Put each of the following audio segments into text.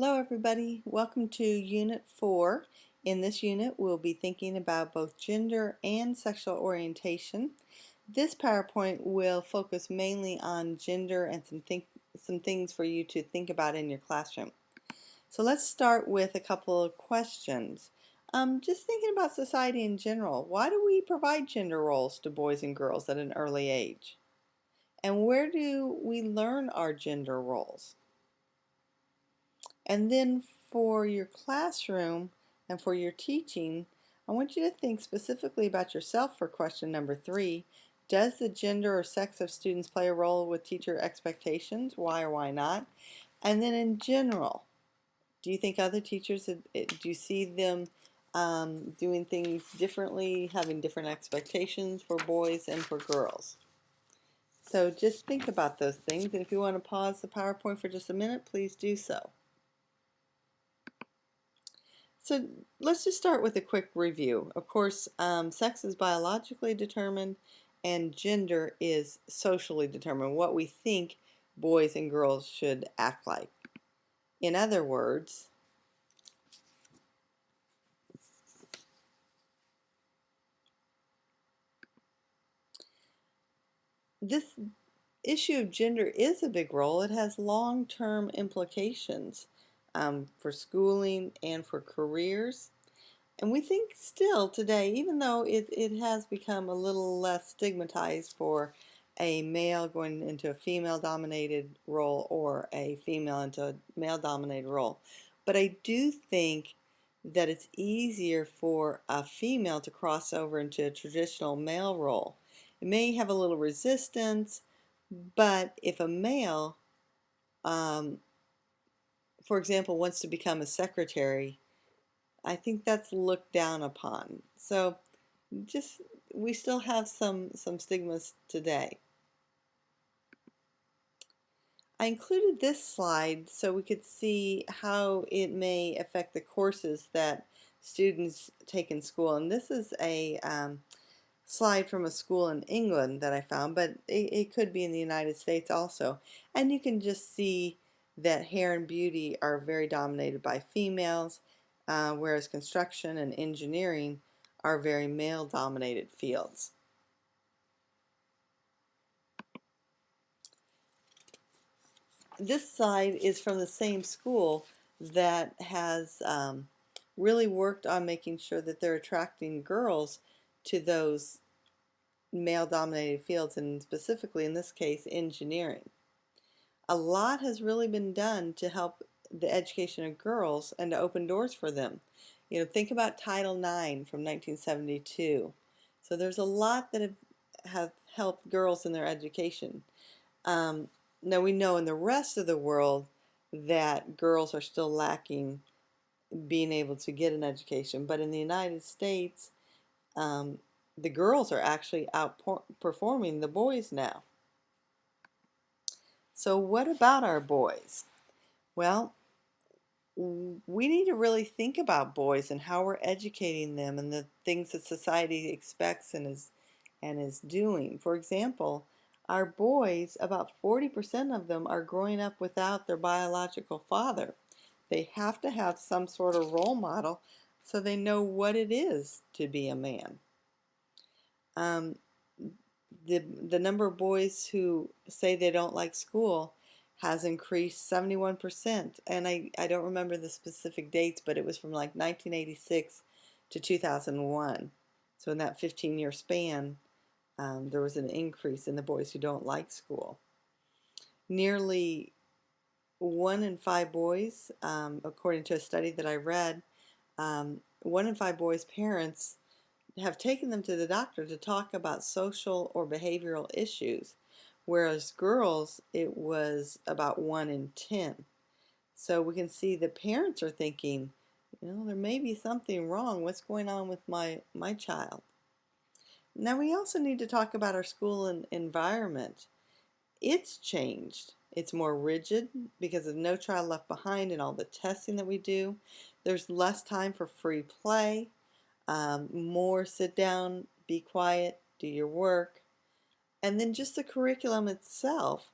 Hello everybody, welcome to Unit 4. In this unit we'll be thinking about both gender and sexual orientation. This PowerPoint will focus mainly on gender and some things for you to think about in your classroom. So let's start with a couple of questions. Just thinking about society in general, why do we provide gender roles to boys and girls at an early age? And where do we learn our gender roles? And then for your classroom and for your teaching, I want you to think specifically about yourself for question number 3. Does the gender or sex of students play a role with teacher expectations? Why or why not? And then in general, do you think other teachers, do you see them doing things differently, having different expectations for boys and for girls? So just think about those things, and if you want to pause the PowerPoint for just a minute, please do so. So let's just start with a quick review. Of course, sex is biologically determined and gender is socially determined, what we think boys and girls should act like. In other words, this issue of gender is a big role. It has long-term implications for schooling and for careers. And we think still today, even though it has become a little less stigmatized for a male going into a female-dominated role or a female into a male-dominated role, but I do think that it's easier for a female to cross over into a traditional male role. It may have a little resistance, but if a male, um, for example, wants to become a secretary, I think that's looked down upon. So just we still have some stigmas today. I included this slide so we could see how it may affect the courses that students take in school. And this is a slide from a school in England that I found, but it could be in the United States also. And you can just see that hair and beauty are very dominated by females, whereas construction and engineering are very male-dominated fields. This slide is from the same school that has really worked on making sure that they're attracting girls to those male-dominated fields, and specifically in this case engineering. A lot has really been done to help the education of girls and to open doors for them. You know, think about Title IX from 1972. So there's a lot that have helped girls in their education. Now we know in the rest of the world that girls are still lacking being able to get an education, but in the United States, the girls are actually outperforming the boys now. So what about our boys? Well, we need to really think about boys and how we're educating them and the things that society expects and is doing. For example, our boys, about 40% of them are growing up without their biological father. They have to have some sort of role model so they know what it is to be a man. The number of boys who say they don't like school has increased 71%, and I don't remember the specific dates, but it was from like 1986 to 2001. So in that 15-year span, there was an increase in the boys who don't like school. Nearly 1 in 5 boys, according to a study that I read, 1 in 5 boys' parents have taken them to the doctor to talk about social or behavioral issues, whereas girls, it was about 1 in 10. So we can see the parents are thinking, you know, there may be something wrong. What's going on with my child? Now we also need to talk about our school and environment. It's changed. It's more rigid because of No Child Left Behind and all the testing that we do. There's less time for free play. More sit down, be quiet, do your work. And then just the curriculum itself.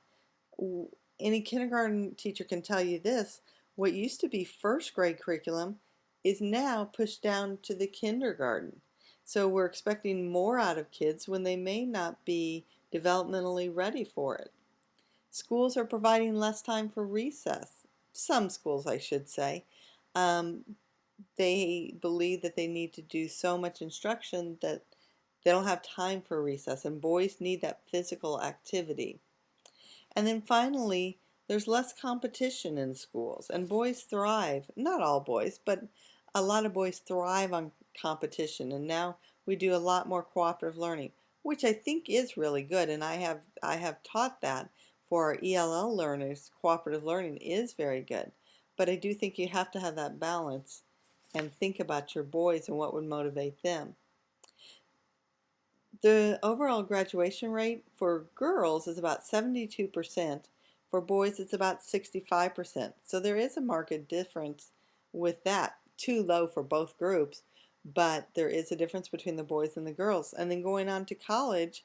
Any kindergarten teacher can tell you this. What used to be first grade curriculum is now pushed down to the kindergarten. So we're expecting more out of kids when they may not be developmentally ready for it. Schools are providing less time for recess. Some schools, I should say. Um, they believe that they need to do so much instruction that they don't have time for recess, and boys need that physical activity. And then finally, there's less competition in schools, and boys thrive, not all boys, but a lot of boys thrive on competition, and now we do a lot more cooperative learning, which I think is really good, and I have taught that for our ELL learners. Cooperative learning is very good, but I do think you have to have that balance and think about your boys and what would motivate them. The overall graduation rate for girls is about 72%. For boys, it's about 65%. So there is a marked difference with that. Too low for both groups, but there is a difference between the boys and the girls. And then going on to college,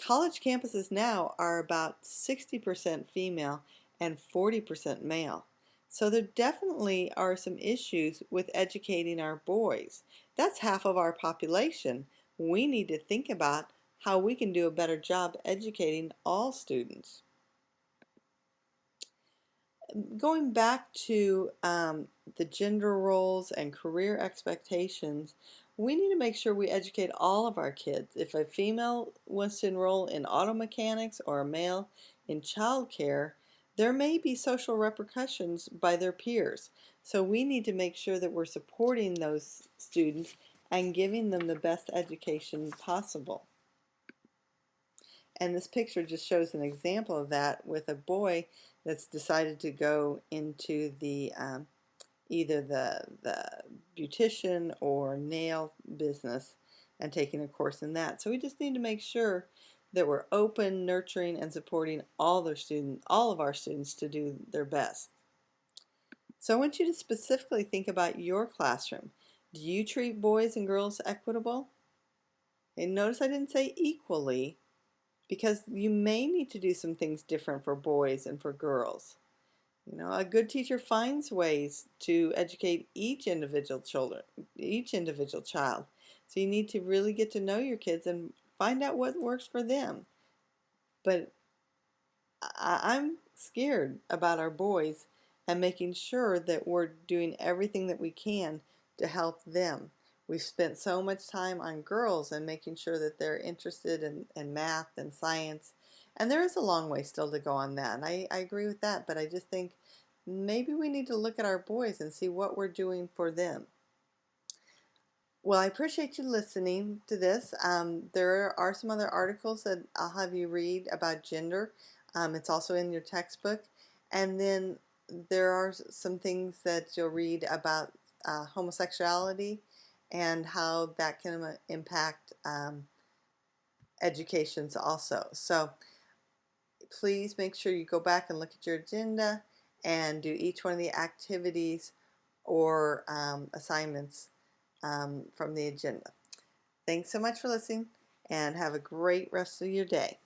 college campuses now are about 60% female and 40% male. So there definitely are some issues with educating our boys. That's half of our population. We need to think about how we can do a better job educating all students. Going back to the gender roles and career expectations, we need to make sure we educate all of our kids. If a female wants to enroll in auto mechanics or a male in childcare, there may be social repercussions by their peers. So we need to make sure that we're supporting those students and giving them the best education possible. And this picture just shows an example of that with a boy that's decided to go into the either the beautician or nail business and taking a course in that. So we just need to make sure that we're open, nurturing, and supporting all of our students to do their best. So I want you to specifically think about your classroom. Do you treat boys and girls equitable? And notice I didn't say equally, because you may need to do some things different for boys and for girls. You know, a good teacher finds ways to educate each individual child. So you need to really get to know your kids and find out what works for them. But I'm scared about our boys and making sure that we're doing everything that we can to help them. We've spent so much time on girls and making sure that they're interested in math and science. And there is a long way still to go on that. And I agree with that, but I just think maybe we need to look at our boys and see what we're doing for them. Well, I appreciate you listening to this. There are some other articles that I'll have you read about gender. It's also in your textbook. And then there are some things that you'll read about homosexuality and how that can impact educations also. So please make sure you go back and look at your agenda and do each one of the activities or assignments from the agenda. Thanks so much for listening, and have a great rest of your day.